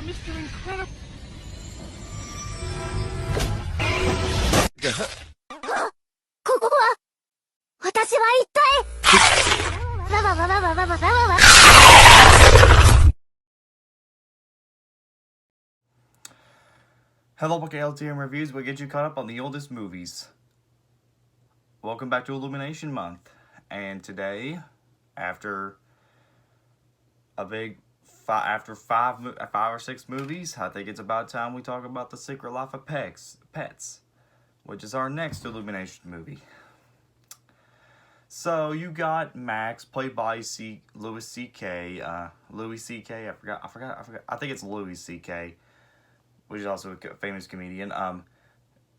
Mr. Incredible. ここは私は一体わわわわわわわわわわ Hello, welcome to LTM Reviews. We'll get you caught up on the oldest movies. Welcome back to Illumination Month. And today, after five or six movies, I think it's about time we talk about The Secret Life of Pets, which is our next Illumination movie. So you got Max, played by Louis C.K. Louis C.K. I forgot. I think it's Louis C.K., which is also a famous comedian.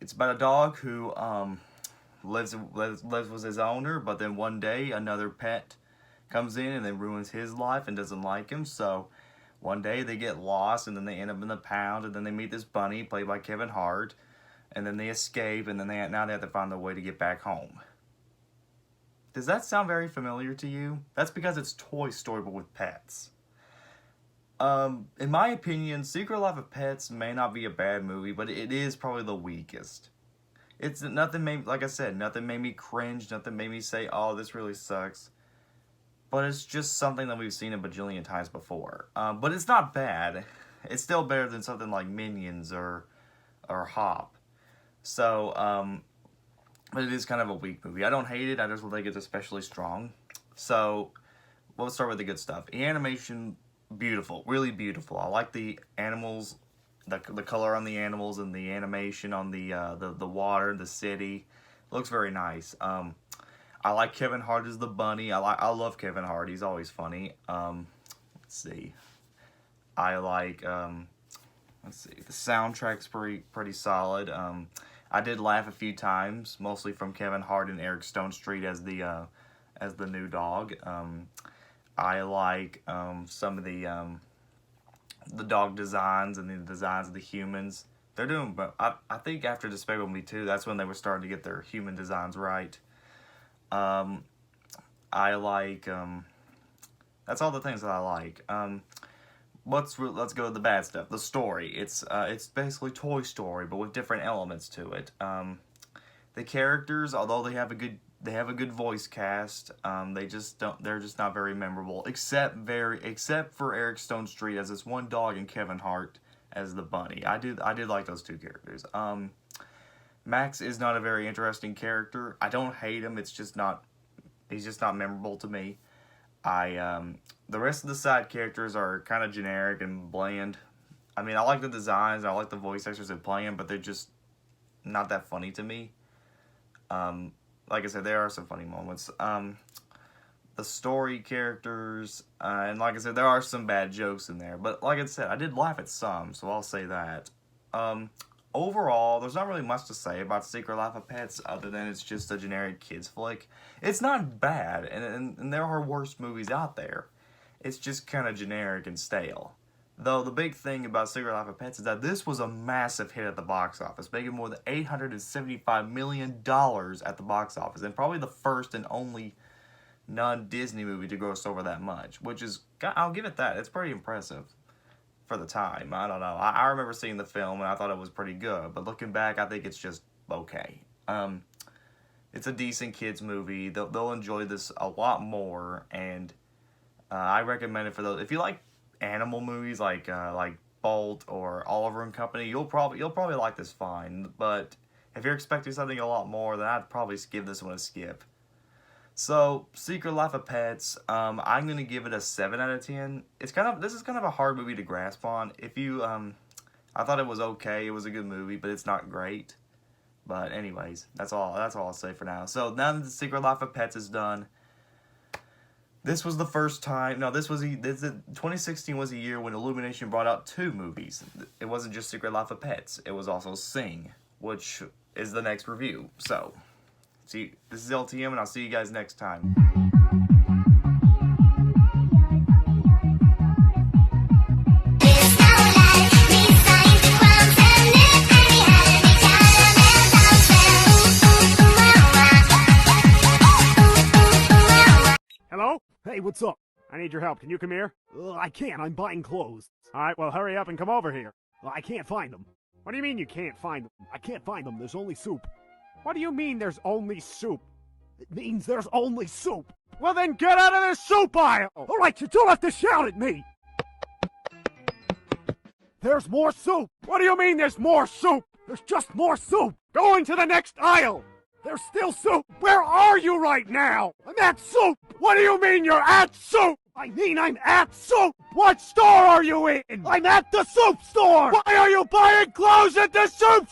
It's about a dog who lives with his owner, but then one day another pet comes in and then ruins his life and doesn't like him. So one day they get lost and then they end up in the pound, and then they meet this bunny played by Kevin Hart, and then they escape, and then now they have to find their way to get back home. Does that sound very familiar to you? That's because it's Toy Story but with pets. In my opinion, Secret Life of Pets may not be a bad movie, but it is probably the weakest. It's nothing made, like I said, nothing made me cringe, nothing made me say, oh, this really sucks. But it's just something that we've seen a bajillion times before. But it's not bad. It's still better than something like Minions or Hop. So, but it is kind of a weak movie. I don't hate it, I just don't think it's especially strong. So, we'll start with the good stuff. The animation, beautiful, really beautiful. I like the animals, the color on the animals and the animation on the water, the city. It looks very nice. I like Kevin Hart as the bunny. I love Kevin Hart. He's always funny. Let's see. I like let's see. The soundtrack's pretty solid. I did laugh a few times, mostly from Kevin Hart and Eric Stonestreet as the new dog. I like some of the dog designs and the designs of the humans. They're doing, but I think after Despicable Me 2, that's when they were starting to get their human designs right. I like that's all the things that I like. Let's go to the bad stuff. The story. It's basically Toy Story, but with different elements to it. The characters, although they have a good voice cast, they're just not very memorable, except for Eric Stonestreet as this one dog and Kevin Hart as the bunny. I did like those two characters. Max is not a very interesting character. I don't hate him. He's just not memorable to me. The rest of the side characters are kind of generic and bland. I mean, I like the designs, I like the voice actors that play them, but they're just not that funny to me. Like I said, there are some funny moments. The story characters, and like I said, there are some bad jokes in there. But like I said, I did laugh at some, so I'll say that. Overall, there's not really much to say about Secret Life of Pets other than it's just a generic kids flick. It's not bad, and there are worse movies out there. It's just kind of generic and stale. Though the big thing about Secret Life of Pets is that this was a massive hit at the box office, making more than $875 million at the box office, and probably the first and only non-Disney movie to gross over that much, which is, I'll give it that, it's pretty impressive for the time. I don't know. I remember seeing the film and I thought it was pretty good, but looking back, I think it's just okay. It's a decent kids movie. They'll enjoy this a lot more, and I recommend it for those. If you like animal movies like Bolt or Oliver and Company, you'll probably like this fine. But if you're expecting something a lot more, then I'd probably give this one a skip. So, Secret Life of Pets, I'm gonna give it a 7 out of 10. This is kind of a hard movie to grasp on. I thought it was okay. It was a good movie, but it's not great. But anyways, that's all I'll say for now. So now that The Secret Life of Pets is done, this was the first time. No, 2016 was a year when Illumination brought out 2 movies. It wasn't just Secret Life of Pets. It was also Sing, which is the next review. So, this is LTM, and I'll see you guys next time. Hello? Hey, what's up? I need your help. Can you come here? I can't. I'm buying clothes. Alright, well hurry up and come over here. Well, I can't find them. What do you mean you can't find them? I can't find them, there's only soup. What do you mean there's only soup? It means there's only soup. Well then get out of the soup aisle! Alright, you don't have to shout at me! There's more soup! What do you mean there's more soup? There's just more soup! Go into the next aisle! There's still soup! Where are you right now? I'm at soup! What do you mean you're at soup? I mean I'm at soup! What store are you in? I'm at the soup store! Why are you buying clothes at the soup